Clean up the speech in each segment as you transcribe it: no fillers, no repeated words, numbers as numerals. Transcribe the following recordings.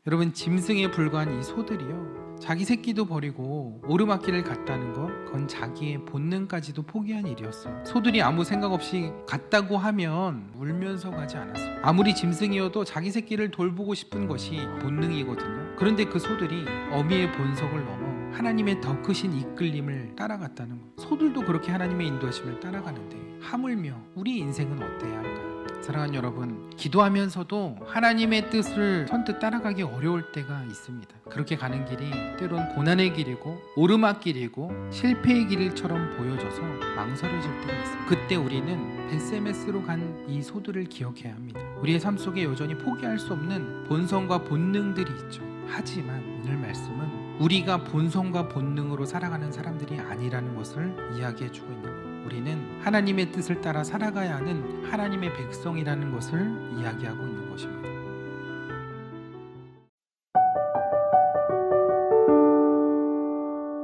여러분, 짐승에 불과한 이 소들이요, 자기 새끼도 버리고 오르막길을 갔다는 것, 그건 자기의 본능까지도 포기한 일이었어요. 소들이 아무 생각 없이 갔다고 하면 울면서 가지 않았어요. 아무리 짐승이어도 자기 새끼를 돌보고 싶은 것이 본능이거든요. 그런데 그 소들이 어미의 본성을 넘어 하나님의 더 크신 이끌림을 따라갔다는 것. 소들도 그렇게 하나님의 인도하심을 따라가는데, 하물며 우리 인생은 어때야 할까요? 사랑하는 여러분, 기도하면서도 하나님의 뜻을 선뜻 따라가기 어려울 때가 있습니다. 그렇게 가는 길이 때론 고난의 길이고 오르막길이고 실패의 길처럼 보여져서 망설여질 때가 있습니다. 그때 우리는 베세메스로 간 이 소들을 기억해야 합니다. 우리의 삶 속에 여전히 포기할 수 없는 본성과 본능들이 있죠. 하지만 오늘 말씀은 우리가 본성과 본능으로 살아가는 사람들이 아니라는 것을 이야기해주고 있는 거예요. 우리는 하나님의 뜻을 따라 살아가야 하는 하나님의 백성이라는 것을 이야기하고 있는 것입니다.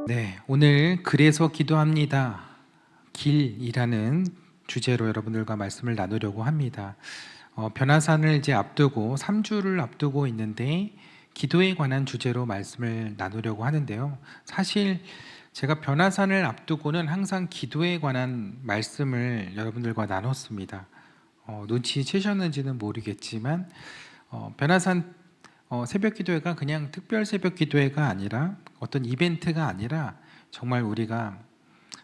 네, 오늘 그래서 기도합니다. 길이라는 주제로 여러분들과 말씀을 나누려고 합니다. 변화산을 이제 앞두고 3주를 앞두고 있는데 기도에 관한 주제로 말씀을 나누려고 하는데요. 사실 제가 변화산을 앞두고는 항상 기도에 관한 말씀을 여러분들과 나눴습니다. 눈치채셨는지는 모르겠지만 변화산 새벽 기도회가 그냥 특별 새벽 기도회가 아니라 어떤 이벤트가 아니라 정말 우리가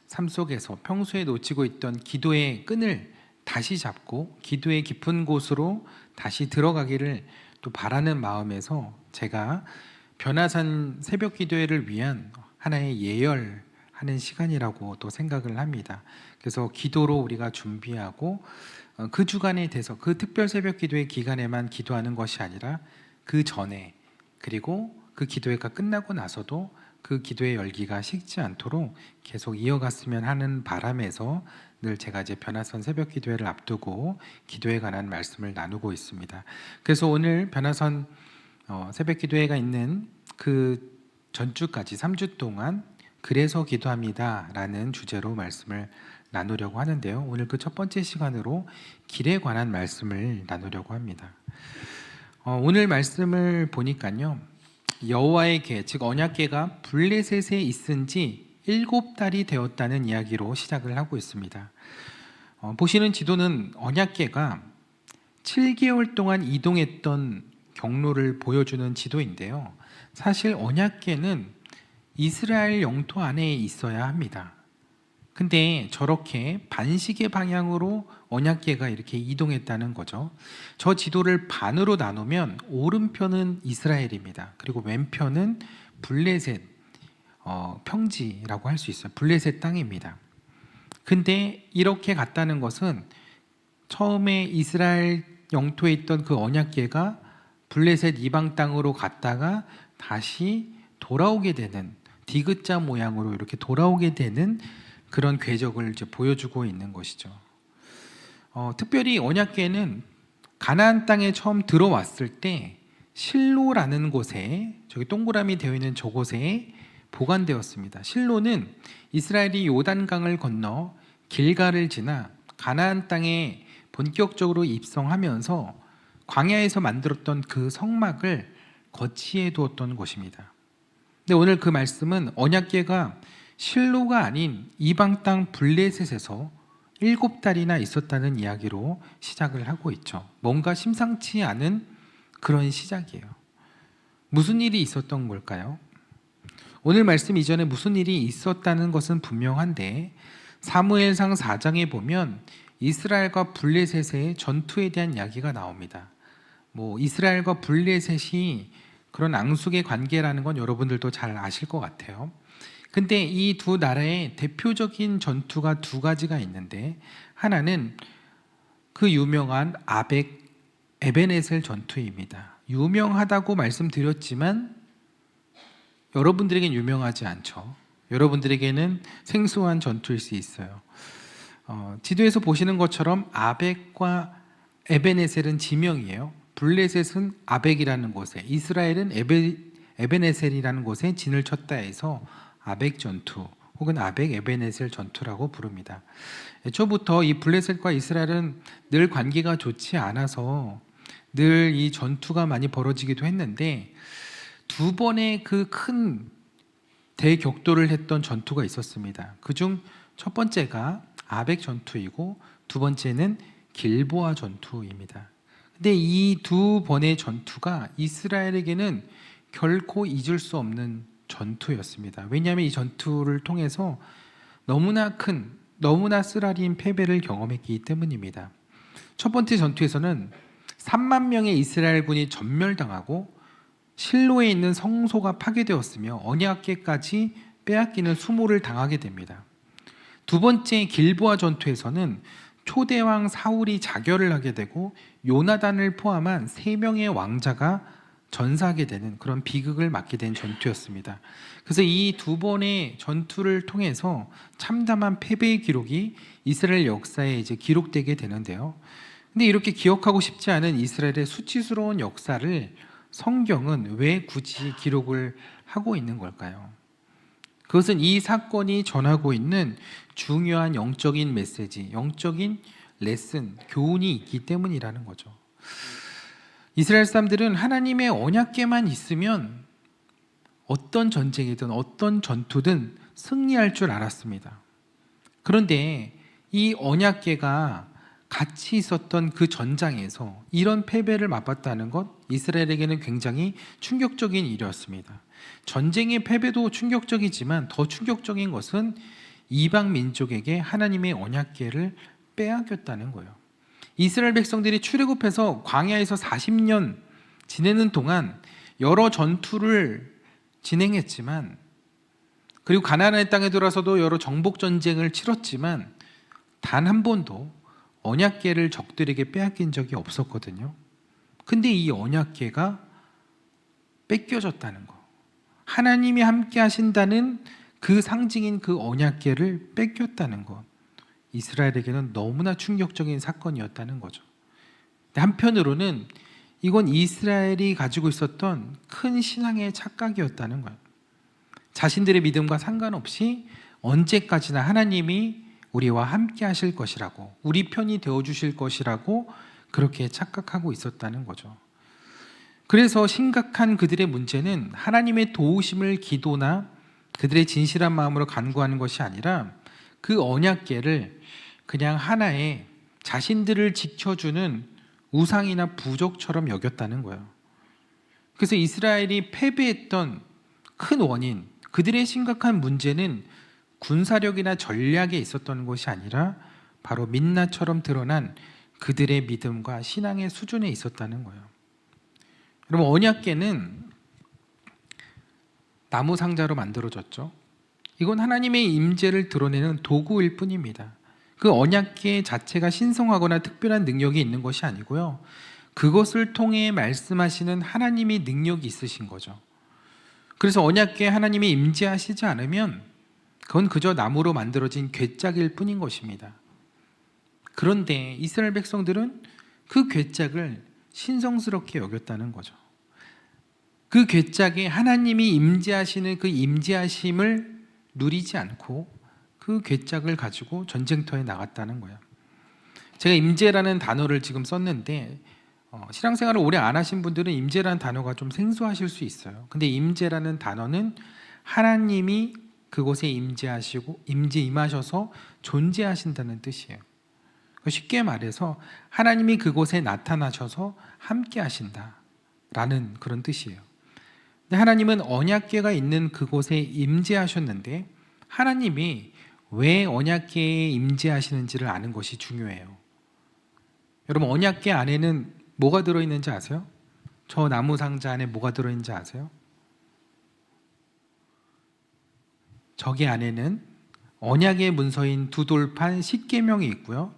삶 속에서 평소에 놓치고 있던 기도의 끈을 다시 잡고 기도의 깊은 곳으로 다시 들어가기를 또 바라는 마음에서 제가 변화산 새벽 기도회를 위한 하나의 예열하는 시간이라고 또 생각을 합니다. 그래서 기도로 우리가 준비하고 그 주간에 대해서 그 특별 새벽 기도회 기간에만 기도하는 것이 아니라 그 전에, 그리고 그 기도회가 끝나고 나서도 그 기도의 열기가 식지 않도록 계속 이어갔으면 하는 바람에서 늘 제가 이제 변화산 새벽 기도회를 앞두고 기도에 관한 말씀을 나누고 있습니다. 그래서 오늘 변화산 새벽 기도회가 있는 그 전주까지 3주 동안 그래서 기도합니다 라는 주제로 말씀을 나누려고 하는데요. 오늘 그 첫 번째 시간으로 길에 관한 말씀을 나누려고 합니다. 오늘 말씀을 보니까요, 여호와의 궤, 즉 언약궤가 블레셋에 있은 지 7달이 되었다는 이야기로 시작을 하고 있습니다. 보시는 지도는 언약궤가 7개월 동안 이동했던 경로를 보여주는 지도인데요. 사실 언약궤는 이스라엘 영토 안에 있어야 합니다. 근데 저렇게 반시계 방향으로 언약궤가 이렇게 이동했다는 거죠. 저 지도를 반으로 나누면 오른편은 이스라엘입니다. 그리고 왼편은 블레셋 평지라고 할 수 있어요. 블레셋 땅입니다. 근데 이렇게 갔다는 것은 처음에 이스라엘 영토에 있던 그 언약궤가 블레셋 이방 땅으로 갔다가 다시 돌아오게 되는, 디귿자 모양으로 이렇게 돌아오게 되는 그런 궤적을 이제 보여주고 있는 것이죠. 특별히 언약궤는 가나안 땅에 처음 들어왔을 때 실로라는 곳에, 저기 동그라미 되어 있는 저곳에 보관되었습니다. 실로는 이스라엘이 요단강을 건너 길갈을 지나 가나안 땅에 본격적으로 입성하면서 광야에서 만들었던 그 성막을 거치해 두었던 곳입니다. 근데 오늘 그 말씀은 언약궤가 실로가 아닌 이방 땅 블레셋에서 7달이나 있었다는 이야기로 시작을 하고 있죠. 뭔가 심상치 않은 그런 시작이에요. 무슨 일이 있었던 걸까요? 오늘 말씀 이전에 무슨 일이 있었다는 것은 분명한데 사무엘상 4장에 보면 이스라엘과 블레셋의 전투에 대한 이야기가 나옵니다. 이스라엘과 블레셋이 그런 앙숙의 관계라는 건 여러분들도 잘 아실 것 같아요. 근데 이 두 나라의 대표적인 전투가 두 가지가 있는데, 하나는 그 유명한 에베네셀 전투입니다. 유명하다고 말씀드렸지만 여러분들에겐 유명하지 않죠. 여러분들에게는 생소한 전투일 수 있어요. 지도에서 보시는 것처럼 아벡과 에베네셀은 지명이에요. 블레셋은 아벡이라는 곳에, 이스라엘은 에베네셀이라는 곳에 진을 쳤다 해서 아벡 전투 혹은 아벡 에베네셀 전투라고 부릅니다. 애초부터 이 블레셋과 이스라엘은 늘 관계가 좋지 않아서 늘 이 전투가 많이 벌어지기도 했는데 두 번의 그 큰 대격돌을 했던 전투가 있었습니다. 그중 첫 번째가 아벡 전투이고 두 번째는 길보아 전투입니다. 근데 이 두 번의 전투가 이스라엘에게는 결코 잊을 수 없는 전투였습니다. 왜냐하면 이 전투를 통해서 너무나 큰, 너무나 쓰라린 패배를 경험했기 때문입니다. 첫 번째 전투에서는 3만 명의 이스라엘군이 전멸당하고 실로에 있는 성소가 파괴되었으며 언약궤까지 빼앗기는 수모를 당하게 됩니다. 두 번째 길보아 전투에서는 초대왕 사울이 자결을 하게 되고 요나단을 포함한 3명의 왕자가 전사하게 되는 그런 비극을 맞게 된 전투였습니다. 그래서 이 두 번의 전투를 통해서 참담한 패배의 기록이 이스라엘 역사에 이제 기록되게 되는데요. 근데 이렇게 기억하고 싶지 않은 이스라엘의 수치스러운 역사를 성경은 왜 굳이 기록을 하고 있는 걸까요? 그것은 이 사건이 전하고 있는 중요한 영적인 메시지, 영적인 레슨, 교훈이 있기 때문이라는 거죠. 이스라엘 사람들은 하나님의 언약궤만 있으면 어떤 전쟁이든 어떤 전투든 승리할 줄 알았습니다. 그런데 이 언약궤가 같이 있었던 그 전장에서 이런 패배를 맛봤다는 것, 이스라엘에게는 굉장히 충격적인 일이었습니다. 전쟁의 패배도 충격적이지만 더 충격적인 것은 이방 민족에게 하나님의 언약궤를 빼앗겼다는 거예요. 이스라엘 백성들이 출애굽해서 광야에서 40년 지내는 동안 여러 전투를 진행했지만, 그리고 가나안의 땅에 들어서도 여러 정복 전쟁을 치렀지만 단 한 번도 언약궤를 적들에게 빼앗긴 적이 없었거든요. 근데 이 언약궤가 뺏겨졌다는 거, 하나님이 함께 하신다는 그 상징인 그 언약궤를 뺏겼다는 것, 이스라엘에게는 너무나 충격적인 사건이었다는 거죠. 한편으로는 이건 이스라엘이 가지고 있었던 큰 신앙의 착각이었다는 거예요. 자신들의 믿음과 상관없이 언제까지나 하나님이 우리와 함께 하실 것이라고, 우리 편이 되어주실 것이라고 그렇게 착각하고 있었다는 거죠. 그래서 심각한 그들의 문제는 하나님의 도우심을 기도나 그들의 진실한 마음으로 간구하는 것이 아니라 그 언약궤를 그냥 하나의 자신들을 지켜주는 우상이나 부족처럼 여겼다는 거예요. 그래서 이스라엘이 패배했던 큰 원인, 그들의 심각한 문제는 군사력이나 전략에 있었던 것이 아니라 바로 민나처럼 드러난 그들의 믿음과 신앙의 수준에 있었다는 거예요. 여러분, 언약궤는 나무 상자로 만들어졌죠. 이건 하나님의 임재를 드러내는 도구일 뿐입니다. 그 언약궤 자체가 신성하거나 특별한 능력이 있는 것이 아니고요, 그것을 통해 말씀하시는 하나님의 능력이 있으신 거죠. 그래서 언약궤에 하나님이 임재하시지 않으면 그건 그저 나무로 만들어진 궤짝일 뿐인 것입니다. 그런데 이스라엘 백성들은 그 궤짝을 신성스럽게 여겼다는 거죠. 그 궤짝에 하나님이 임재하시는 그 임재하심을 누리지 않고 그 궤짝을 가지고 전쟁터에 나갔다는 거예요. 제가 임재라는 단어를 지금 썼는데 신앙생활을 오래 안 하신 분들은 임재라는 단어가 좀 생소하실 수 있어요. 근데 임재라는 단어는 하나님이 그곳에 임재하시고 임하셔서 존재하신다는 뜻이에요. 쉽게 말해서 하나님이 그곳에 나타나셔서 함께 하신다라는 그런 뜻이에요. 근데 하나님은 언약궤가 있는 그곳에 임재하셨는데 하나님이 왜 언약궤에 임재하시는지를 아는 것이 중요해요. 여러분, 언약궤 안에는 뭐가 들어있는지 아세요? 저 나무 상자 안에 뭐가 들어있는지 아세요? 저기 안에는 언약의 문서인 두 돌판 십계명이 있고요,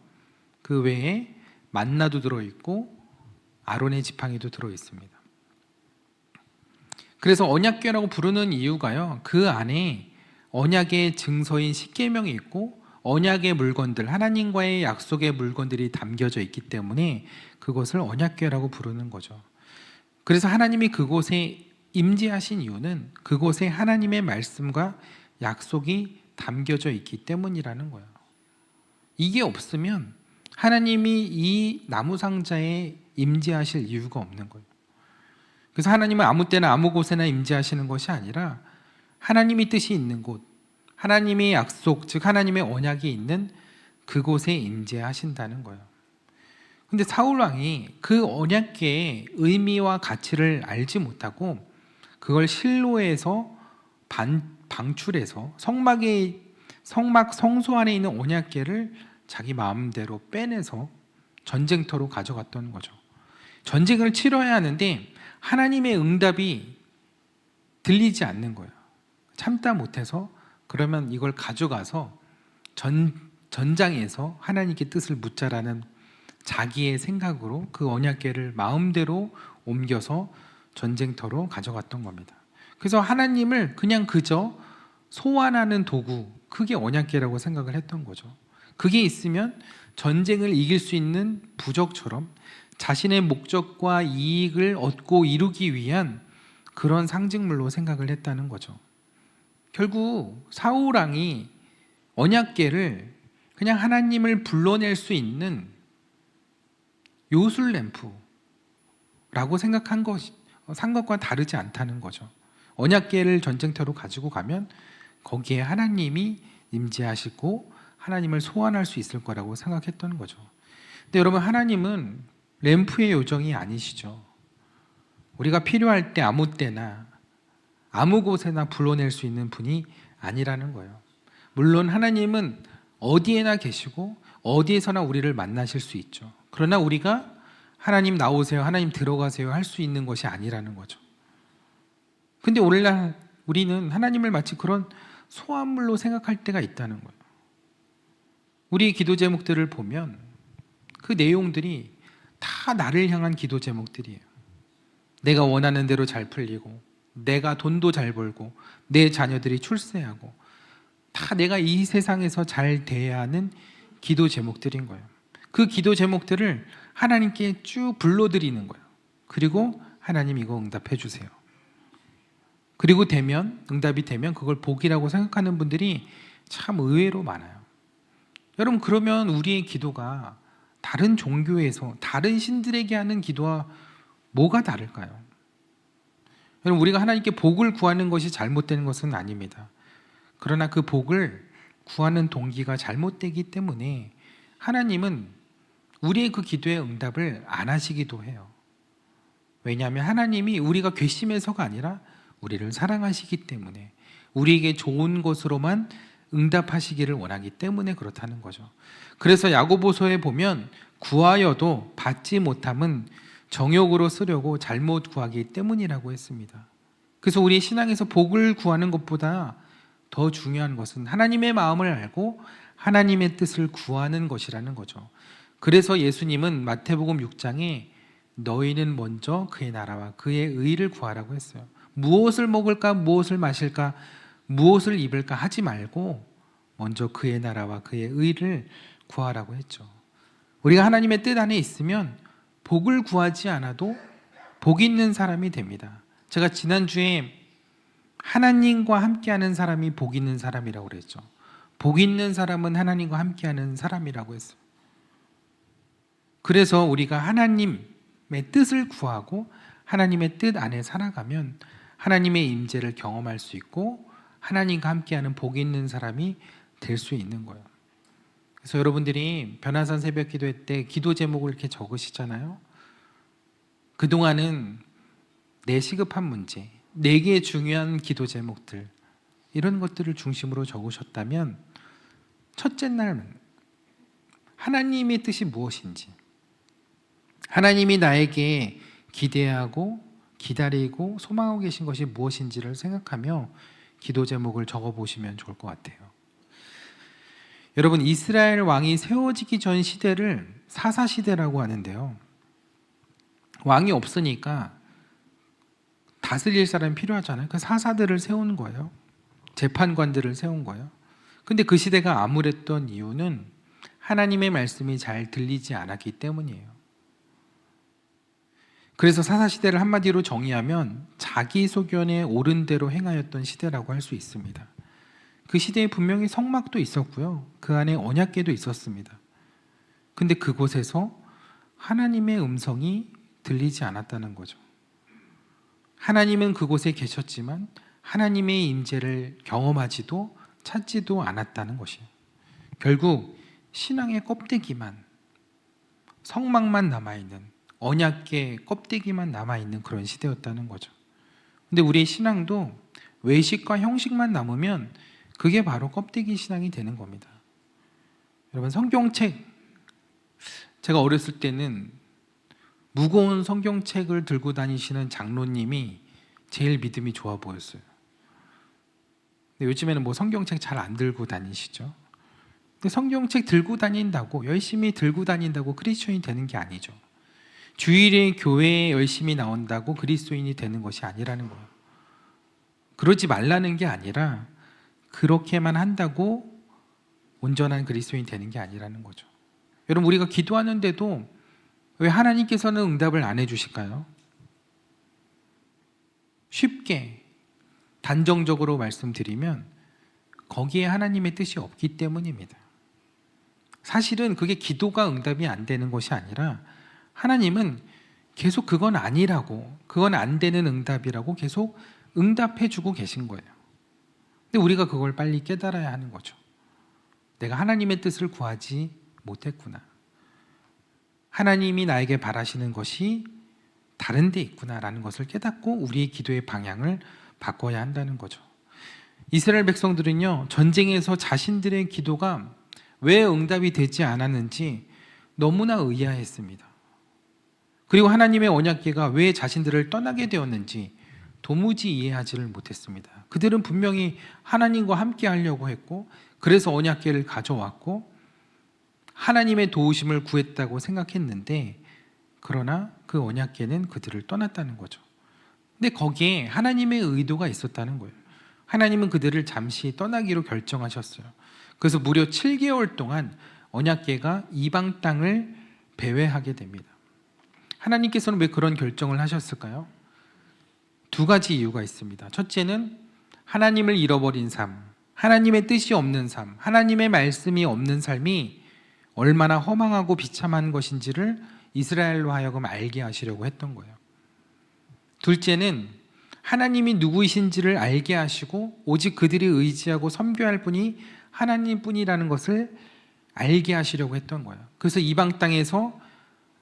그 외에 만나도 들어있고 아론의 지팡이도 들어있습니다. 그래서 언약궤라고 부르는 이유가요, 그 안에 언약의 증서인 십계명이 있고 언약의 물건들, 하나님과의 약속의 물건들이 담겨져 있기 때문에 그것을 언약궤라고 부르는 거죠. 그래서 하나님이 그곳에 임재하신 이유는 그곳에 하나님의 말씀과 약속이 담겨져 있기 때문이라는 거예요. 이게 없으면, 하나님이 이 나무 상자에 임재하실 이유가 없는 거예요. 그래서 하나님은 아무 때나 아무 곳에나 임재하시는 것이 아니라 하나님의 뜻이 있는 곳, 하나님의 약속, 즉 하나님의 언약이 있는 그곳에 임재하신다는 거예요. 근데 사울 왕이 그 언약계의 의미와 가치를 알지 못하고 그걸 실로에서 방출해서 성막 성소 안에 있는 언약계를 자기 마음대로 빼내서 전쟁터로 가져갔던 거죠. 전쟁을 치러야 하는데 하나님의 응답이 들리지 않는 거예요. 참다 못해서 그러면 이걸 가져가서 전장에서 하나님께 뜻을 묻자라는 자기의 생각으로 그 언약궤를 마음대로 옮겨서 전쟁터로 가져갔던 겁니다. 그래서 하나님을 그냥 그저 소환하는 도구, 그게 언약궤라고 생각을 했던 거죠. 그게 있으면 전쟁을 이길 수 있는 부적처럼 자신의 목적과 이익을 얻고 이루기 위한 그런 상징물로 생각을 했다는 거죠. 결국 사울 왕이 언약궤를 그냥 하나님을 불러낼 수 있는 요술 램프라고 생각한 것과 다르지 않다는 거죠. 언약궤를 전쟁터로 가지고 가면 거기에 하나님이 임재하시고 하나님을 소환할 수 있을 거라고 생각했던 거죠. 근데 여러분, 하나님은 램프의 요정이 아니시죠. 우리가 필요할 때 아무 때나 아무 곳에나 불러낼 수 있는 분이 아니라는 거예요. 물론 하나님은 어디에나 계시고 어디에서나 우리를 만나실 수 있죠. 그러나 우리가 하나님 나오세요, 하나님 들어가세요 할 수 있는 것이 아니라는 거죠. 근데 오늘날 우리는 하나님을 마치 그런 소환물로 생각할 때가 있다는 거예요. 우리 기도 제목들을 보면 그 내용들이 다 나를 향한 기도 제목들이에요. 내가 원하는 대로 잘 풀리고, 내가 돈도 잘 벌고, 내 자녀들이 출세하고, 다 내가 이 세상에서 잘 돼야 하는 기도 제목들인 거예요. 그 기도 제목들을 하나님께 쭉 불러드리는 거예요. 그리고 하나님 이거 응답해 주세요. 그리고 응답이 되면 그걸 복이라고 생각하는 분들이 참 의외로 많아요. 여러분, 그러면 우리의 기도가 다른 종교에서 다른 신들에게 하는 기도와 뭐가 다를까요? 여러분, 우리가 하나님께 복을 구하는 것이 잘못되는 것은 아닙니다. 그러나 그 복을 구하는 동기가 잘못되기 때문에 하나님은 우리의 그 기도의 응답을 안 하시기도 해요. 왜냐하면 하나님이 우리가 괘씸해서가 아니라 우리를 사랑하시기 때문에, 우리에게 좋은 것으로만 응답하시기를 원하기 때문에 그렇다는 거죠. 그래서 야고보서에 보면 구하여도 받지 못함은 정욕으로 쓰려고 잘못 구하기 때문이라고 했습니다. 그래서 우리의 신앙에서 복을 구하는 것보다 더 중요한 것은 하나님의 마음을 알고 하나님의 뜻을 구하는 것이라는 거죠. 그래서 예수님은 마태복음 6장에 너희는 먼저 그의 나라와 그의 의를 구하라고 했어요. 무엇을 먹을까, 무엇을 마실까, 무엇을 입을까 하지 말고 먼저 그의 나라와 그의 의를 구하라고 했죠. 우리가 하나님의 뜻 안에 있으면 복을 구하지 않아도 복 있는 사람이 됩니다. 제가 지난주에 하나님과 함께하는 사람이 복 있는 사람이라고 그랬죠. 복 있는 사람은 하나님과 함께하는 사람이라고 했어요. 그래서 우리가 하나님의 뜻을 구하고 하나님의 뜻 안에 살아가면 하나님의 임재를 경험할 수 있고 하나님과 함께하는 복 있는 사람이 될 수 있는 거예요. 그래서 여러분들이 변화산 새벽 기도회 때 기도 제목을 이렇게 적으시잖아요. 그동안은 내 시급한 문제, 내게 중요한 기도 제목들, 이런 것들을 중심으로 적으셨다면 첫째 날은 하나님의 뜻이 무엇인지, 하나님이 나에게 기대하고 기다리고 소망하고 계신 것이 무엇인지를 생각하며 기도 제목을 적어보시면 좋을 것 같아요. 여러분, 이스라엘 왕이 세워지기 전 시대를 사사시대라고 하는데요, 왕이 없으니까 다스릴 사람이 필요하잖아요. 그 사사들을 세운 거예요. 재판관들을 세운 거예요. 근데 그 시대가 암울했던 이유는 하나님의 말씀이 잘 들리지 않았기 때문이에요. 그래서 사사시대를 한마디로 정의하면 자기 소견에 옳은 대로 행하였던 시대라고 할 수 있습니다. 그 시대에 분명히 성막도 있었고요, 그 안에 언약궤도 있었습니다. 근데 그곳에서 하나님의 음성이 들리지 않았다는 거죠. 하나님은 그곳에 계셨지만 하나님의 임재를 경험하지도 찾지도 않았다는 것이에요. 결국 신앙의 껍데기만, 성막만 남아있는, 언약의 껍데기만 남아있는 그런 시대였다는 거죠. 근데 우리의 신앙도 외식과 형식만 남으면 그게 바로 껍데기 신앙이 되는 겁니다. 여러분, 성경책, 제가 어렸을 때는 무거운 성경책을 들고 다니시는 장로님이 제일 믿음이 좋아 보였어요. 근데 요즘에는 뭐 성경책 잘 안 들고 다니시죠? 근데 성경책 들고 다닌다고, 열심히 들고 다닌다고 그리스도인이 되는 게 아니죠. 주일에 교회에 열심히 나온다고 그리스도인이 되는 것이 아니라는 거예요. 그러지 말라는 게 아니라 그렇게만 한다고 온전한 그리스도인이 되는 게 아니라는 거죠. 여러분, 우리가 기도하는데도 왜 하나님께서는 응답을 안 해주실까요? 쉽게 단정적으로 말씀드리면 거기에 하나님의 뜻이 없기 때문입니다. 사실은 그게 기도가 응답이 안 되는 것이 아니라 하나님은 계속 그건 아니라고, 그건 안 되는 응답이라고 계속 응답해 주고 계신 거예요. 근데 우리가 그걸 빨리 깨달아야 하는 거죠. 내가 하나님의 뜻을 구하지 못했구나. 하나님이 나에게 바라시는 것이 다른 데 있구나라는 것을 깨닫고 우리의 기도의 방향을 바꿔야 한다는 거죠. 이스라엘 백성들은요, 전쟁에서 자신들의 기도가 왜 응답이 되지 않았는지 너무나 의아했습니다. 그리고 하나님의 언약궤가 왜 자신들을 떠나게 되었는지 도무지 이해하지를 못했습니다. 그들은 분명히 하나님과 함께 하려고 했고, 그래서 언약궤를 가져왔고 하나님의 도우심을 구했다고 생각했는데, 그러나 그 언약궤는 그들을 떠났다는 거죠. 근데 거기에 하나님의 의도가 있었다는 거예요. 하나님은 그들을 잠시 떠나기로 결정하셨어요. 그래서 무려 7개월 동안 언약궤가 이방 땅을 배회하게 됩니다. 하나님께서는 왜 그런 결정을 하셨을까요? 두 가지 이유가 있습니다. 첫째는 하나님을 잃어버린 삶, 하나님의 뜻이 없는 삶, 하나님의 말씀이 없는 삶이 얼마나 허망하고 비참한 것인지를 이스라엘로 하여금 알게 하시려고 했던 거예요. 둘째는 하나님이 누구이신지를 알게 하시고 오직 그들이 의지하고 섬겨야 할 분이 하나님뿐이라는 것을 알게 하시려고 했던 거예요. 그래서 이방 땅에서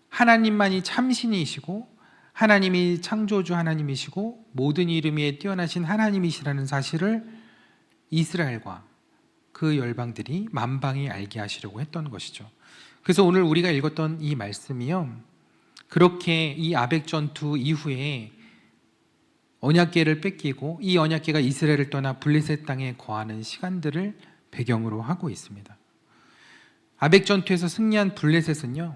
하나님만이 참신이시고 하나님이 창조주 하나님이시고 모든 이름 위에 뛰어나신 하나님이시라는 사실을 이스라엘과 그 열방들이 만방이 알게 하시려고 했던 것이죠. 그래서 오늘 우리가 읽었던 이 말씀이요, 그렇게 이 아벡 전투 이후에 언약궤를 뺏기고 이 언약궤가 이스라엘을 떠나 블레셋 땅에 거하는 시간들을 배경으로 하고 있습니다. 아벡 전투에서 승리한 블레셋은요,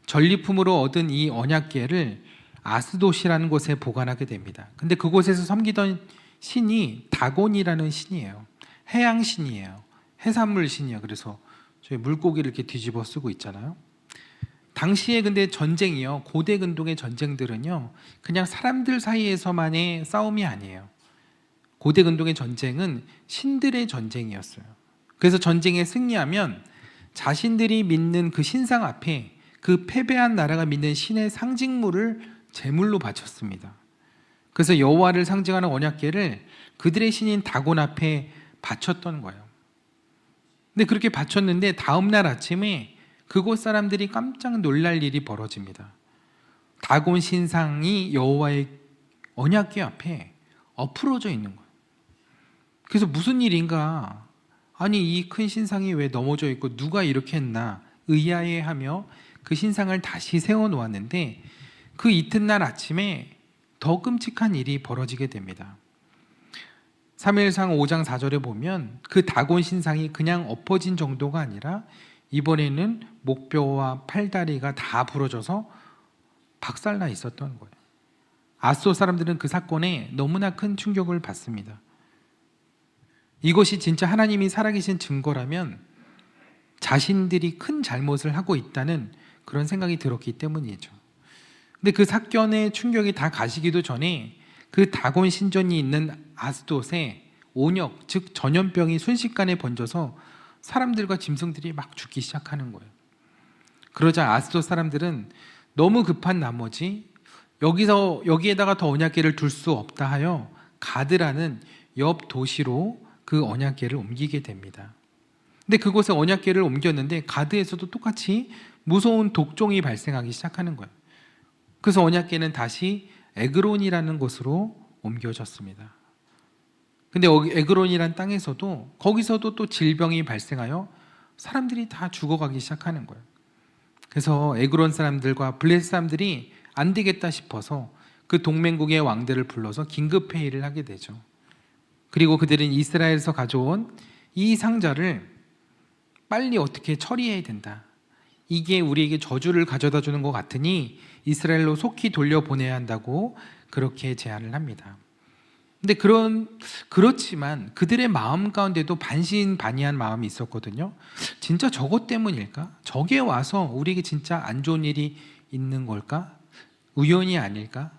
전리품으로 얻은 이 언약궤를 아스돗이라는 곳에 보관하게 됩니다. 근데 그곳에서 섬기던 신이 다곤이라는 신이에요. 해양 신이에요. 해산물 신이에요. 그래서 저희 물고기를 이렇게 뒤집어 쓰고 있잖아요. 당시에 근데 전쟁이요, 고대 근동의 전쟁들은요, 그냥 사람들 사이에서만의 싸움이 아니에요. 고대 근동의 전쟁은 신들의 전쟁이었어요. 그래서 전쟁에 승리하면 자신들이 믿는 그 신상 앞에 그 패배한 나라가 믿는 신의 상징물을 제물로 바쳤습니다. 그래서 여호와를 상징하는 언약궤를 그들의 신인 다곤 앞에 바쳤던 거예요. 근데 그렇게 바쳤는데 다음 날 아침에 그곳 사람들이 깜짝 놀랄 일이 벌어집니다. 다곤 신상이 여호와의 언약궤 앞에 엎으러져 있는 거예요. 그래서 무슨 일인가, 아니 이 큰 신상이 왜 넘어져 있고 누가 이렇게 했나 의아해하며 그 신상을 다시 세워 놓았는데, 그 이튿날 아침에 더 끔찍한 일이 벌어지게 됩니다. 사무엘상 5장 4절에 보면 그 다곤 신상이 그냥 엎어진 정도가 아니라 이번에는 목뼈와 팔다리가 다 부러져서 박살나 있었던 거예요. 아스돗 사람들은 그 사건에 너무나 큰 충격을 받습니다. 이것이 진짜 하나님이 살아계신 증거라면 자신들이 큰 잘못을 하고 있다는 그런 생각이 들었기 때문이죠. 근데 그 사건의 충격이 다 가시기도 전에 그 다곤 신전이 있는 아스돗에 온역, 즉 전염병이 순식간에 번져서 사람들과 짐승들이 막 죽기 시작하는 거예요. 그러자 아스돗 사람들은 너무 급한 나머지 여기에다가 더 언약궤를 둘 수 없다 하여 가드라는 옆 도시로 그 언약궤를 옮기게 됩니다. 근데 그곳에 언약궤를 옮겼는데 가드에서도 똑같이 무서운 독종이 발생하기 시작하는 거예요. 그래서 언약궤는 다시 에그론이라는 곳으로 옮겨졌습니다. 근데 에그론이라는 땅에서도 거기서도 또 질병이 발생하여 사람들이 다 죽어가기 시작하는 거예요. 그래서 에그론 사람들과 블레셋 사람들이 안 되겠다 싶어서 그 동맹국의 왕들을 불러서 긴급 회의를 하게 되죠. 그리고 그들은 이스라엘에서 가져온 이 상자를 빨리 어떻게 처리해야 된다. 이게 우리에게 저주를 가져다 주는 것 같으니 이스라엘로 속히 돌려보내야 한다고 그렇게 제안을 합니다. 근데 그렇지만 그들의 마음 가운데도 반신반의한 마음이 있었거든요. 진짜 저것 때문일까? 저게 와서 우리에게 진짜 안 좋은 일이 있는 걸까? 우연이 아닐까?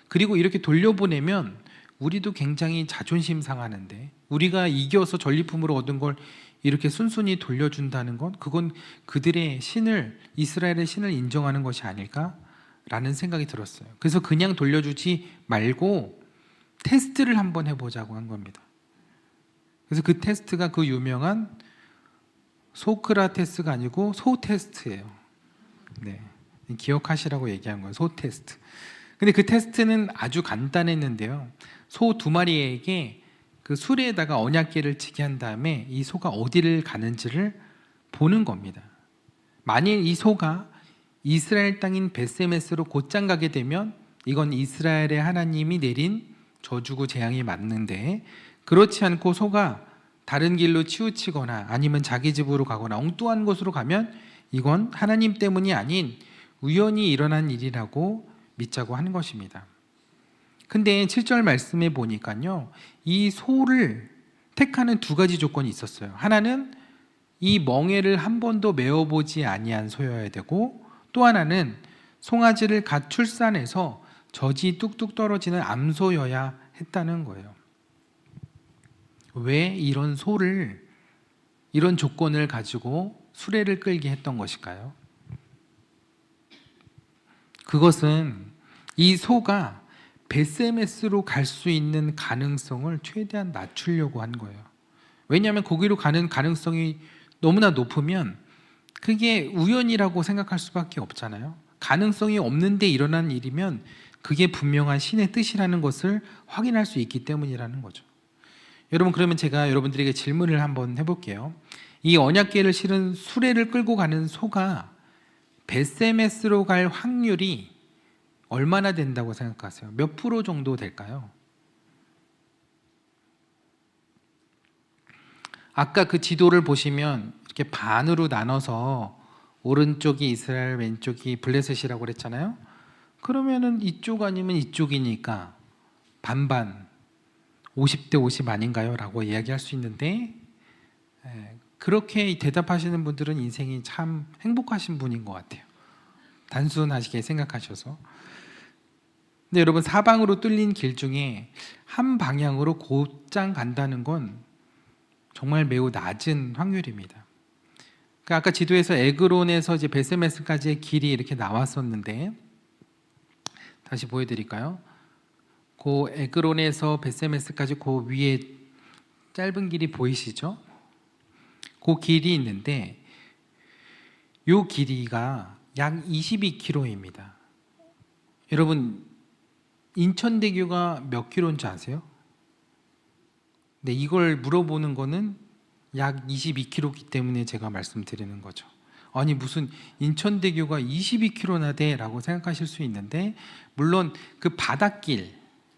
그리고 이렇게 돌려보내면 우리도 굉장히 자존심 상하는데 우리가 이겨서 전리품으로 얻은 걸 이렇게 순순히 돌려준다는 건 그건 그들의 신을 이스라엘의 신을 인정하는 것이 아닐까라는 생각이 들었어요. 그래서 그냥 돌려주지 말고 테스트를 한번 해보자고 한 겁니다. 그래서 그 테스트가 그 유명한 소크라테스가 아니고 소 테스트예요. 네, 기억하시라고 얘기한 거예요. 소 테스트. 근데 그 테스트는 아주 간단했는데요. 소 2마리에게 그 수레에다가 언약궤를 치게 한 다음에 이 소가 어디를 가는지를 보는 겁니다. 만일 이 소가 이스라엘 땅인 베세메스로 곧장 가게 되면 이건 이스라엘의 하나님이 내린 저주고 재앙이 맞는데, 그렇지 않고 소가 다른 길로 치우치거나 아니면 자기 집으로 가거나 엉뚱한 곳으로 가면 이건 하나님 때문이 아닌 우연히 일어난 일이라고 믿자고 하는 것입니다. 근데 7절 말씀에 보니까요, 이 소를 택하는 두 가지 조건이 있었어요. 하나는 이 멍에를 한 번도 메어보지 아니한 소여야 되고, 또 하나는 송아지를 갓 출산해서 젖이 뚝뚝 떨어지는 암소여야 했다는 거예요. 왜 이런 소를, 이런 조건을 가지고 수레를 끌게 했던 것일까요? 그것은 이 소가 베세메스로 갈 수 있는 가능성을 최대한 낮추려고 한 거예요. 왜냐하면 거기로 가는 가능성이 너무나 높으면 그게 우연이라고 생각할 수밖에 없잖아요. 가능성이 없는데 일어난 일이면 그게 분명한 신의 뜻이라는 것을 확인할 수 있기 때문이라는 거죠. 여러분, 그러면 제가 여러분들에게 질문을 한번 해볼게요. 이 언약궤를 실은 수레를 끌고 가는 소가 베세메스로 갈 확률이 얼마나 된다고 생각하세요? 몇 프로 정도 될까요? 아까 그 지도를 보시면 이렇게 반으로 나눠서 오른쪽이 이스라엘, 왼쪽이 블레셋이라고 그랬잖아요. 그러면은 이쪽 아니면 이쪽이니까 반반, 50대 50 아닌가요? 라고 이야기할 수 있는데, 그렇게 대답하시는 분들은 인생이 참 행복하신 분인 것 같아요. 단순하게 생각하셔서. 근데 여러분, 사방으로 뚫린 길 중에 한 방향으로 곧장 간다는 건 정말 매우 낮은 확률입니다. 그러니까 아까 지도에서 에그론에서 이제 베세메스까지의 길이 이렇게 나왔었는데, 다시 보여드릴까요? 그 에그론에서 베세메스까지 그 위에 짧은 길이 보이시죠? 그 길이 있는데 이 길이가 약 22km입니다. 여러분, 인천대교가 몇 킬로인지 아세요? 네, 이걸 물어보는 거는 약 22km이기 때문에 제가 말씀드리는 거죠. 아니, 무슨 인천대교가 22km나 돼? 라고 생각하실 수 있는데, 물론 그 바닷길,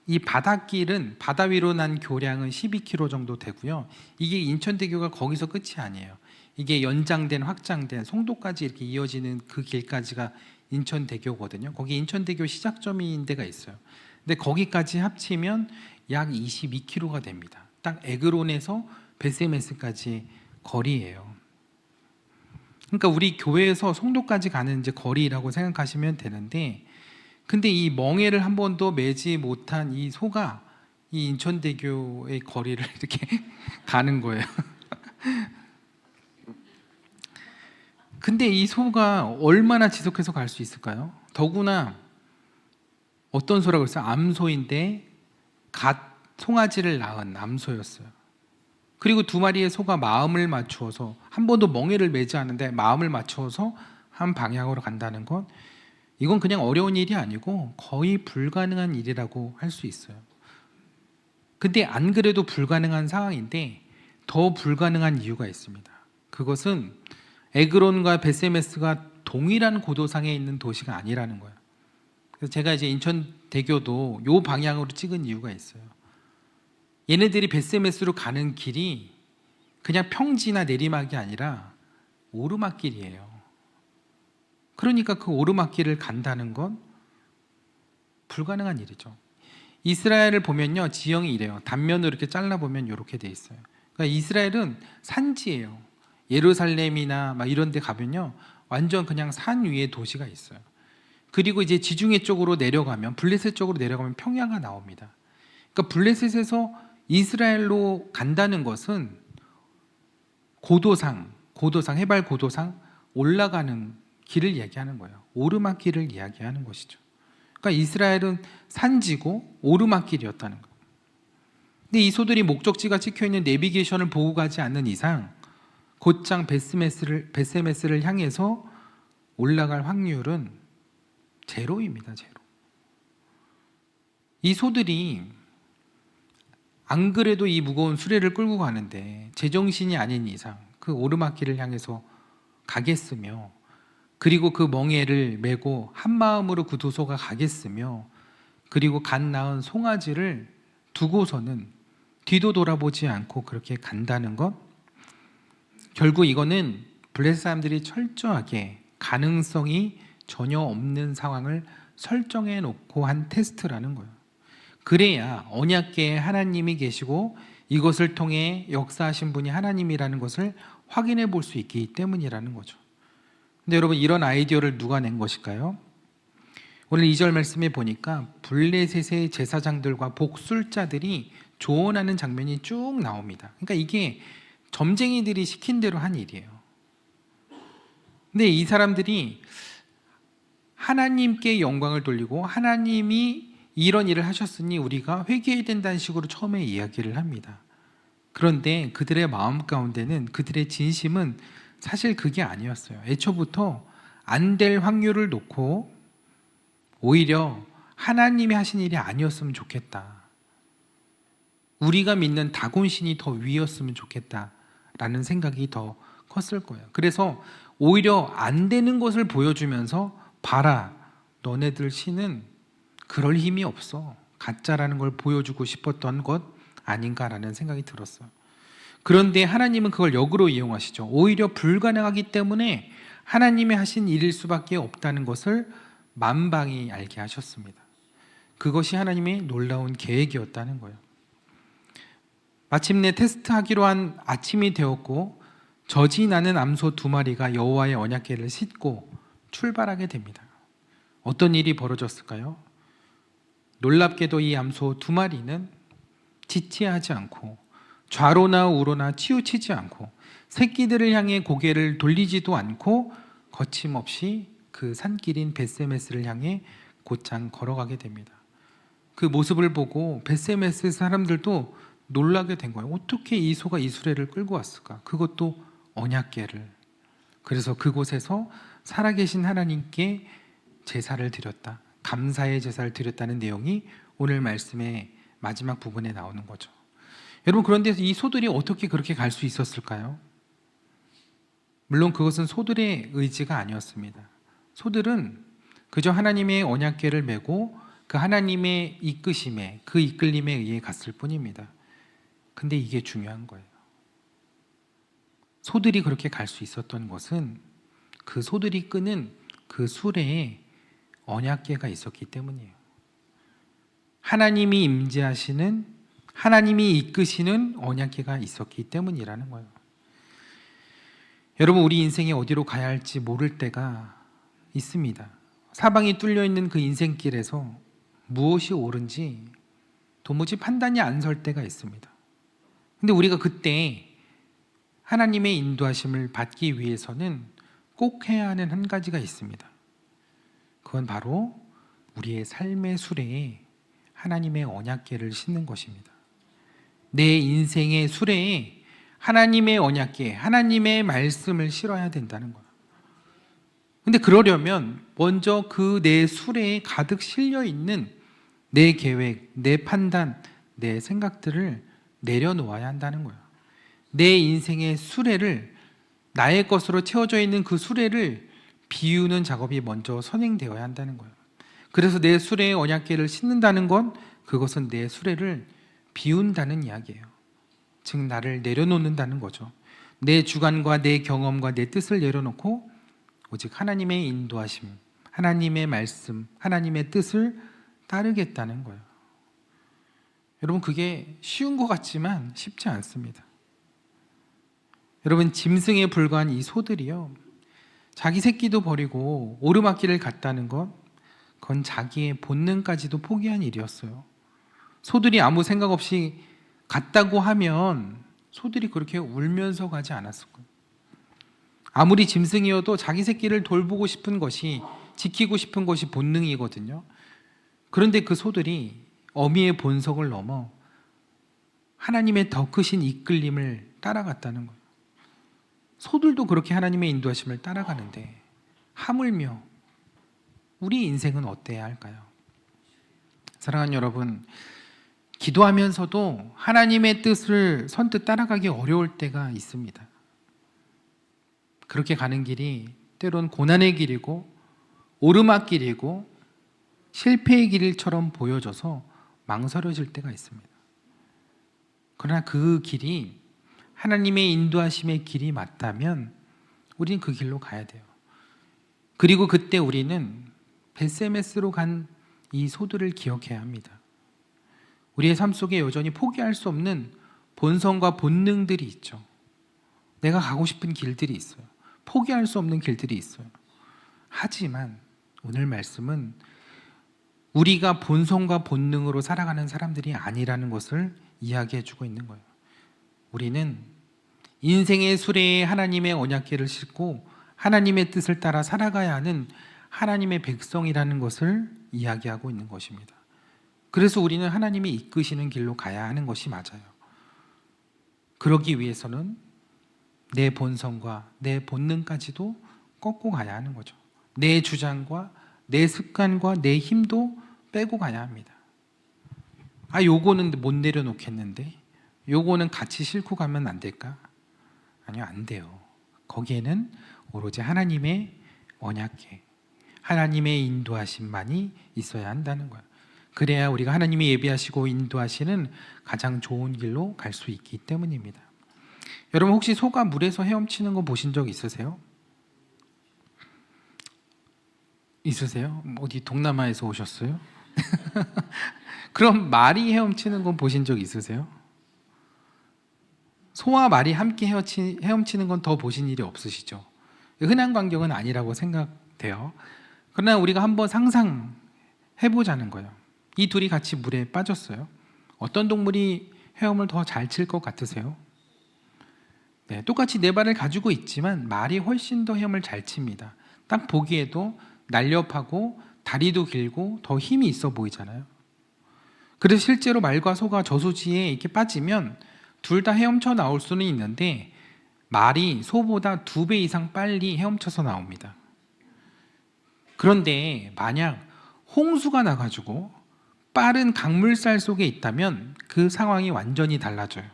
이 바닷길은 바다 위로 난 교량은 12km 정도 되고요. 이게 인천대교가 거기서 끝이 아니에요. 이게 연장된, 확장된 송도까지 이렇게 이어지는 그 길까지가 인천대교거든요. 거기 인천대교 시작점인 데가 있어요. 근데 거기까지 합치면 약 22km가 됩니다. 딱 에그론에서 베세메스까지 거리예요. 그러니까 우리 교회에서 송도까지 가는 이제 거리라고 생각하시면 되는데, 근데 이 멍에를 한 번도 매지 못한 이 소가 이 인천대교의 거리를 이렇게 가는 거예요. 근데 이 소가 얼마나 지속해서 갈 수 있을까요? 더구나 어떤 소라고 했어요? 암소인데 갓 송아지를 낳은 암소였어요. 그리고 두 마리의 소가 마음을 맞추어서, 한 번도 멍에를 매지 않는데 마음을 맞추어서 한 방향으로 간다는 것, 이건 그냥 어려운 일이 아니고 거의 불가능한 일이라고 할 수 있어요. 근데 안 그래도 불가능한 상황인데 더 불가능한 이유가 있습니다. 그것은 에그론과 베세메스가 동일한 고도상에 있는 도시가 아니라는 거예요. 그래서 제가 이제 인천대교도 요 방향으로 찍은 이유가 있어요. 얘네들이 베세메스로 가는 길이 그냥 평지나 내리막이 아니라 오르막길이에요. 그러니까 그 오르막길을 간다는 건 불가능한 일이죠. 이스라엘을 보면요, 지형이 이래요. 단면으로 이렇게 잘라보면 이렇게 돼 있어요. 그러니까 이스라엘은 산지예요. 예루살렘이나 막 이런 데 가면요, 완전 그냥 산 위에 도시가 있어요. 그리고 이제 지중해 쪽으로 내려가면, 블레셋 쪽으로 내려가면 평야가 나옵니다. 그러니까 블레셋에서 이스라엘로 간다는 것은 고도상, 해발 고도상 올라가는 길을 이야기하는 거예요. 오르막길을 이야기하는 것이죠. 그러니까 이스라엘은 산지고 오르막길이었다는 거예요. 근데 이 소들이 목적지가 찍혀있는 내비게이션을 보고 가지 않는 이상 곧장 베세메스를 향해서 올라갈 확률은 제로입니다. 제로. 이 소들이 안 그래도 이 무거운 수레를 끌고 가는데 제정신이 아닌 이상 그 오르막길을 향해서 가겠으며, 그리고 그 멍에를 메고 한 마음으로 그 두 소가 가겠으며, 그리고 갓 낳은 송아지를 두고서는 뒤도 돌아보지 않고 그렇게 간다는 것, 결국 이거는 블레셋 사람들이 철저하게 가능성이 전혀 없는 상황을 설정해 놓고 한 테스트라는 거예요. 그래야 언약궤에 하나님이 계시고 이것을 통해 역사하신 분이 하나님이라는 것을 확인해 볼 수 있기 때문이라는 거죠. 근데 여러분, 이런 아이디어를 누가 낸 것일까요? 오늘 2절 말씀에 보니까 블레셋의 제사장들과 복술자들이 조언하는 장면이 쭉 나옵니다. 그러니까 이게 점쟁이들이 시킨 대로 한 일이에요. 근데 이 사람들이 하나님께 영광을 돌리고 하나님이 이런 일을 하셨으니 우리가 회개해야 된다는 식으로 처음에 이야기를 합니다. 그런데 그들의 마음 가운데는, 그들의 진심은 사실 그게 아니었어요. 애초부터 안 될 확률을 놓고 오히려 하나님이 하신 일이 아니었으면 좋겠다, 우리가 믿는 다곤신이 더 위였으면 좋겠다라는 생각이 더 컸을 거예요. 그래서 오히려 안 되는 것을 보여주면서, 봐라, 너네들 신은 그럴 힘이 없어, 가짜라는 걸 보여주고 싶었던 것 아닌가라는 생각이 들었어요. 그런데 하나님은 그걸 역으로 이용하시죠. 오히려 불가능하기 때문에 하나님이 하신 일일 수밖에 없다는 것을 만방이 알게 하셨습니다. 그것이 하나님의 놀라운 계획이었다는 거예요. 마침내 테스트하기로 한 아침이 되었고 젖이 나는 암소 2마리가 여호와의 언약궤를 싣고 출발하게 됩니다. 어떤 일이 벌어졌을까요? 놀랍게도 이 암소 2마리는 지체하지 않고 좌로나 우로나 치우치지 않고 새끼들을 향해 고개를 돌리지도 않고 거침없이 그 산길인 벳세메스를 향해 곧장 걸어가게 됩니다. 그 모습을 보고 벳세메스 사람들도 놀라게 된 거예요. 어떻게 이 소가 이 수레를 끌고 왔을까? 그것도 언약궤를. 그래서 그곳에서 살아계신 하나님께 제사를 드렸다, 감사의 제사를 드렸다는 내용이 오늘 말씀의 마지막 부분에 나오는 거죠. 여러분, 그런데 이 소들이 어떻게 그렇게 갈 수 있었을까요? 물론 그것은 소들의 의지가 아니었습니다. 소들은 그저 하나님의 언약궤를 메고 그 하나님의 이끄심에, 그 이끌림에 의해 갔을 뿐입니다. 근데 이게 중요한 거예요. 소들이 그렇게 갈 수 있었던 것은 그 소들이 끄는 그 수레에 언약궤가 있었기 때문이에요. 하나님이 임재하시는, 하나님이 이끄시는 언약궤가 있었기 때문이라는 거예요. 여러분, 우리 인생에 어디로 가야 할지 모를 때가 있습니다. 사방이 뚫려 있는 그 인생길에서 무엇이 옳은지 도무지 판단이 안 설 때가 있습니다. 근데 우리가 그때 하나님의 인도하심을 받기 위해서는 꼭 해야 하는 한 가지가 있습니다. 그건 바로 우리의 삶의 수레에 하나님의 언약궤를 싣는 것입니다. 내 인생의 수레에 하나님의 언약궤, 하나님의 말씀을 실어야 된다는 거예요. 근데 그러려면 먼저 그 내 수레에 가득 실려 있는 내 계획, 내 판단, 내 생각들을 내려놓아야 한다는 거예요. 내 인생의 수레를, 나의 것으로 채워져 있는 그 수레를 비우는 작업이 먼저 선행되어야 한다는 거예요. 그래서 내 수레에 언약궤를 싣는다는 건 그것은 내 수레를 비운다는 이야기예요. 즉 나를 내려놓는다는 거죠. 내 주관과 내 경험과 내 뜻을 내려놓고 오직 하나님의 인도하심, 하나님의 말씀, 하나님의 뜻을 따르겠다는 거예요. 여러분, 그게 쉬운 것 같지만 쉽지 않습니다. 여러분, 짐승에 불과한 이 소들이요, 자기 새끼도 버리고 오르막길을 갔다는 것, 그건 자기의 본능까지도 포기한 일이었어요. 소들이 아무 생각 없이 갔다고 하면 소들이 그렇게 울면서 가지 않았을 거예요. 아무리 짐승이어도 자기 새끼를 돌보고 싶은 것이, 지키고 싶은 것이 본능이거든요. 그런데 그 소들이 어미의 본성을 넘어 하나님의 더 크신 이끌림을 따라갔다는 거예요. 소들도 그렇게 하나님의 인도하심을 따라가는데 하물며 우리 인생은 어때야 할까요? 사랑하는 여러분, 기도하면서도 하나님의 뜻을 선뜻 따라가기 어려울 때가 있습니다. 그렇게 가는 길이 때론 고난의 길이고 오르막길이고 실패의 길처럼 보여져서 망설여질 때가 있습니다. 그러나 그 길이 하나님의 인도하심의 길이 맞다면 우리는 그 길로 가야 돼요. 그리고 그때 우리는 벳세메스로 간 이 소들을 기억해야 합니다. 우리의 삶 속에 여전히 포기할 수 없는 본성과 본능들이 있죠. 내가 가고 싶은 길들이 있어요. 포기할 수 없는 길들이 있어요. 하지만 오늘 말씀은 우리가 본성과 본능으로 살아가는 사람들이 아니라는 것을 이야기해 주고 있는 거예요. 우리는 인생의 수레에 하나님의 언약궤를 싣고 하나님의 뜻을 따라 살아가야 하는 하나님의 백성이라는 것을 이야기하고 있는 것입니다. 그래서 우리는 하나님이 이끄시는 길로 가야 하는 것이 맞아요. 그러기 위해서는 내 본성과 내 본능까지도 꺾고 가야 하는 거죠. 내 주장과 내 습관과 내 힘도 빼고 가야 합니다. 요거는 못 내려놓겠는데, 요거는 같이 싣고 가면 안 될까? 아니요, 안 돼요. 거기에는 오로지 하나님의 언약궤, 하나님의 인도하심만이 있어야 한다는 거예요. 그래야 우리가 하나님이 예비하시고 인도하시는 가장 좋은 길로 갈 수 있기 때문입니다. 여러분, 혹시 소가 물에서 헤엄치는 거 보신 적 있으세요? 있으세요? 어디 동남아에서 오셨어요? 그럼 말이 헤엄치는 건 보신 적 있으세요? 소와 말이 함께 헤엄치는 건 더 보신 일이 없으시죠? 흔한 광경은 아니라고 생각돼요. 그러나 우리가 한번 상상해보자는 거예요. 이 둘이 같이 물에 빠졌어요. 어떤 동물이 헤엄을 더 잘 칠 것 같으세요? 네, 똑같이 네 발을 가지고 있지만 말이 훨씬 더 헤엄을 잘 칩니다. 딱 보기에도 날렵하고 다리도 길고 더 힘이 있어 보이잖아요. 그래서 실제로 말과 소가 저수지에 이렇게 빠지면 둘 다 헤엄쳐 나올 수는 있는데 말이 소보다 2배 이상 빨리 헤엄쳐서 나옵니다. 그런데 만약 홍수가 나가지고 빠른 강물살 속에 있다면 그 상황이 완전히 달라져요.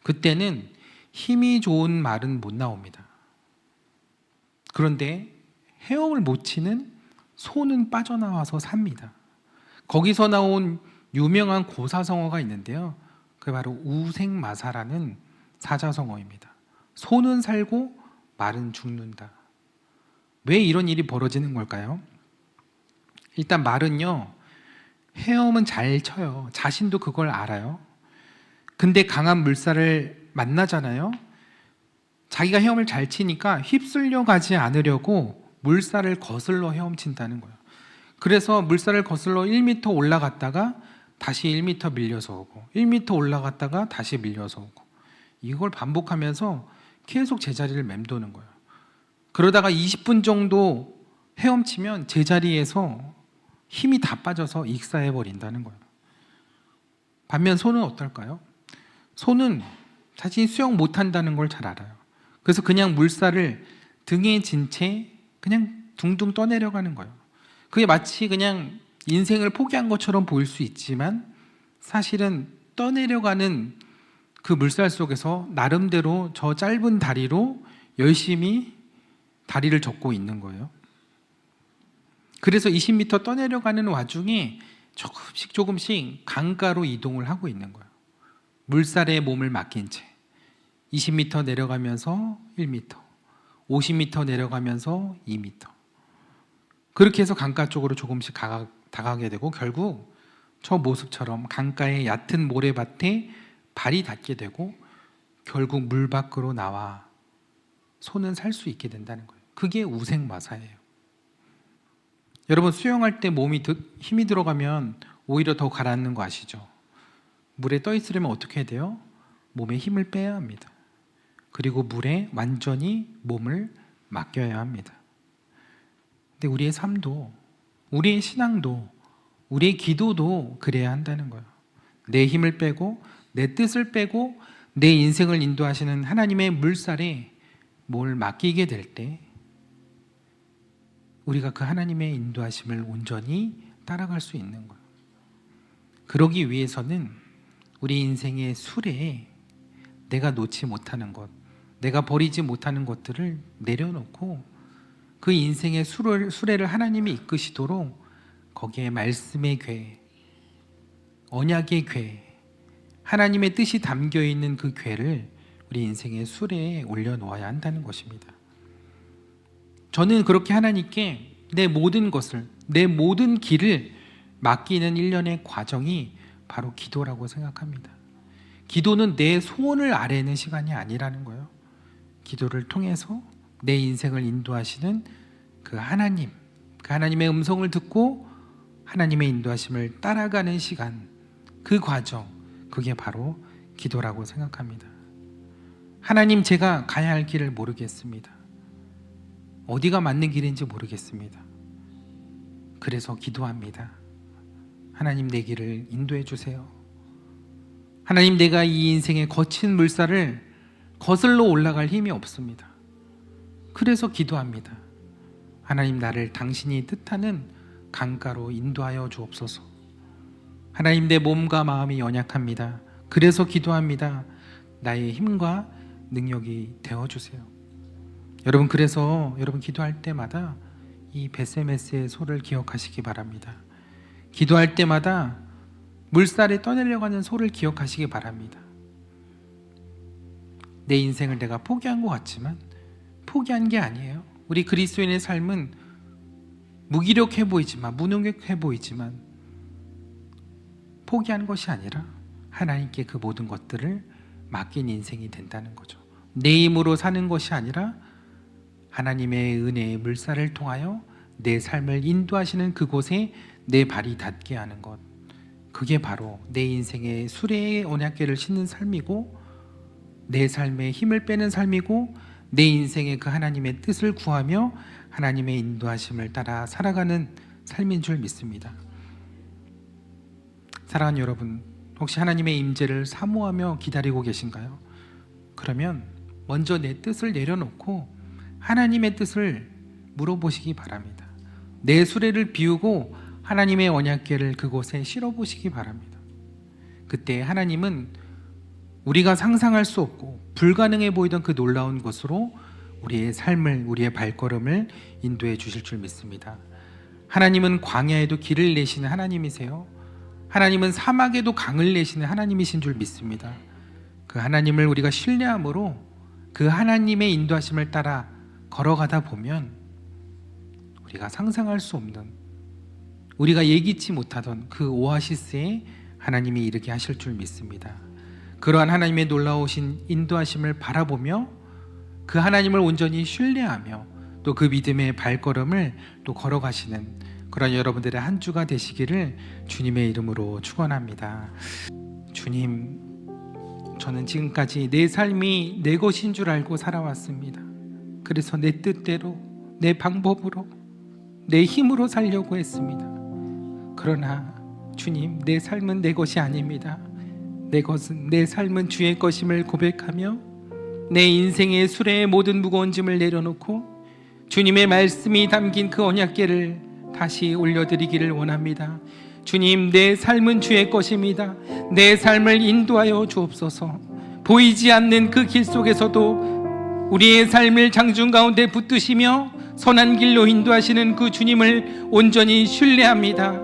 그때는 힘이 좋은 말은 못 나옵니다. 그런데 헤엄을 못 치는 소는 빠져나와서 삽니다. 거기서 나온 유명한 고사성어가 있는데요. 그게 바로 우생마사라는 사자성어입니다. 소는 살고 말은 죽는다. 왜 이런 일이 벌어지는 걸까요? 일단 말은요, 헤엄은 잘 쳐요. 자신도 그걸 알아요. 근데 강한 물살을 만나잖아요. 자기가 헤엄을 잘 치니까 휩쓸려 가지 않으려고 물살을 거슬러 헤엄친다는 거예요. 그래서 물살을 거슬러 1m 올라갔다가 다시 1m 밀려서 오고 1m 올라갔다가 다시 밀려서 오고, 이걸 반복하면서 계속 제자리를 맴도는 거예요. 그러다가 20분 정도 헤엄치면 제자리에서 힘이 다 빠져서 익사해 버린다는 거예요. 반면 소는 어떨까요? 소는 자신이 수영 못한다는 걸 잘 알아요. 그래서 그냥 물살을 등에 진 채 그냥 둥둥 떠내려가는 거예요. 그게 마치 그냥 인생을 포기한 것처럼 보일 수 있지만 사실은 떠내려가는 그 물살 속에서 나름대로 저 짧은 다리로 열심히 다리를 젓고 있는 거예요. 그래서 20m 떠내려가는 와중에 조금씩 강가로 이동을 하고 있는 거예요. 물살에 몸을 맡긴 채 20m 내려가면서 1m, 50m 내려가면서 2m, 그렇게 해서 강가 쪽으로 조금씩 다가가게 되고 결국 저 모습처럼 강가의 얕은 모래밭에 발이 닿게 되고 결국 물 밖으로 나와 소는 살 수 있게 된다는 거예요. 그게 우생마사예요. 여러분, 수영할 때 몸이 힘이 들어가면 오히려 더 가라앉는 거 아시죠? 물에 떠 있으려면 어떻게 해야 돼요? 몸에 힘을 빼야 합니다. 그리고 물에 완전히 몸을 맡겨야 합니다. 근데 우리의 삶도, 우리의 신앙도, 우리의 기도도 그래야 한다는 거예요. 내 힘을 빼고 내 뜻을 빼고 내 인생을 인도하시는 하나님의 물살에 몸을 맡기게 될 때 우리가 그 하나님의 인도하심을 온전히 따라갈 수 있는 거예요. 그러기 위해서는 우리 인생의 수레에 내가 놓지 못하는 것, 내가 버리지 못하는 것들을 내려놓고 그 인생의 수레를 하나님이 이끄시도록 거기에 말씀의 궤, 언약의 궤, 하나님의 뜻이 담겨있는 그 궤를 우리 인생의 수레에 올려놓아야 한다는 것입니다. 저는 그렇게 하나님께 내 모든 것을, 내 모든 길을 맡기는 일련의 과정이 바로 기도라고 생각합니다. 기도는 내 소원을 아뢰는 시간이 아니라는 거예요. 기도를 통해서 내 인생을 인도하시는 그 하나님, 그 하나님의 음성을 듣고 하나님의 인도하심을 따라가는 시간, 그 과정, 그게 바로 기도라고 생각합니다. 하나님, 제가 가야 할 길을 모르겠습니다. 어디가 맞는 길인지 모르겠습니다. 그래서 기도합니다. 하나님, 내 길을 인도해 주세요. 하나님, 내가 이 인생의 거친 물살을 거슬러 올라갈 힘이 없습니다. 그래서 기도합니다. 하나님, 나를 당신이 뜻하는 강가로 인도하여 주옵소서. 하나님, 내 몸과 마음이 연약합니다. 그래서 기도합니다. 나의 힘과 능력이 되어주세요. 여러분, 그래서 여러분 기도할 때마다 이 베세메스의 소를 기억하시기 바랍니다. 기도할 때마다 물살에 떠내려가는 소를 기억하시기 바랍니다. 내 인생을 내가 포기한 것 같지만 포기한 게 아니에요. 우리 그리스도인의 삶은 무기력해 보이지만, 무능력해 보이지만 포기한 것이 아니라 하나님께 그 모든 것들을 맡긴 인생이 된다는 거죠. 내 힘으로 사는 것이 아니라 하나님의 은혜의 물살을 통하여 내 삶을 인도하시는 그곳에 내 발이 닿게 하는 것, 그게 바로 내 인생의 수레의 언약궤를 신는 삶이고 내 삶에 힘을 빼는 삶이고 내 인생의 그 하나님의 뜻을 구하며 하나님의 인도하심을 따라 살아가는 삶인 줄 믿습니다. 사랑하는 여러분, 혹시 하나님의 임재를 사모하며 기다리고 계신가요? 그러면 먼저 내 뜻을 내려놓고 하나님의 뜻을 물어보시기 바랍니다. 내 수레를 비우고 하나님의 언약궤를 그곳에 실어보시기 바랍니다. 그때 하나님은 우리가 상상할 수 없고 불가능해 보이던 그 놀라운 것으로 우리의 삶을, 우리의 발걸음을 인도해 주실 줄 믿습니다. 하나님은 광야에도 길을 내시는 하나님이세요. 하나님은 사막에도 강을 내시는 하나님이신 줄 믿습니다. 그 하나님을 우리가 신뢰함으로 그 하나님의 인도하심을 따라 걸어가다 보면 우리가 상상할 수 없는, 우리가 예기치 못하던 그 오아시스에 하나님이 이르게 하실 줄 믿습니다. 그러한 하나님의 놀라우신 인도하심을 바라보며 그 하나님을 온전히 신뢰하며 또 그 믿음의 발걸음을 또 걸어가시는 그런 여러분들의 한 주가 되시기를 주님의 이름으로 축원합니다. 주님, 저는 지금까지 내 삶이 내 것인 줄 알고 살아왔습니다. 그래서 내 뜻대로, 내 방법으로 내 힘으로 살려고 했습니다. 그러나 주님, 내 삶은 내 것이 아닙니다. 내 삶은 주의 것임을 고백하며 내 인생의 수레의 모든 무거운 짐을 내려놓고 주님의 말씀이 담긴 그 언약궤를 다시 올려드리기를 원합니다. 주님, 내 삶은 주의 것입니다. 내 삶을 인도하여 주옵소서. 보이지 않는 그 길 속에서도 우리의 삶을 장중 가운데 붙드시며 선한 길로 인도하시는 그 주님을 온전히 신뢰합니다.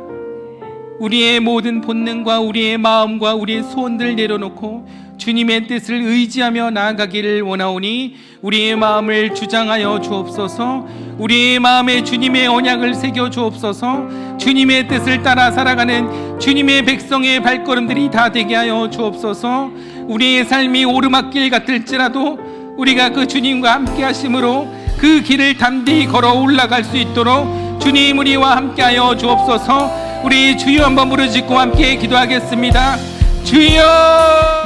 우리의 모든 본능과 우리의 마음과 우리의 소원들을 내려놓고 주님의 뜻을 의지하며 나아가기를 원하오니 우리의 마음을 주장하여 주옵소서. 우리의 마음에 주님의 언약을 새겨 주옵소서. 주님의 뜻을 따라 살아가는 주님의 백성의 발걸음들이 다 되게 하여 주옵소서. 우리의 삶이 오르막길 같을지라도 우리가 그 주님과 함께 하심으로 그 길을 담대히 걸어 올라갈 수 있도록 주님 우리와 함께 하여 주옵소서. 우리 주여 한번 부르짖고 함께 기도하겠습니다. 주여!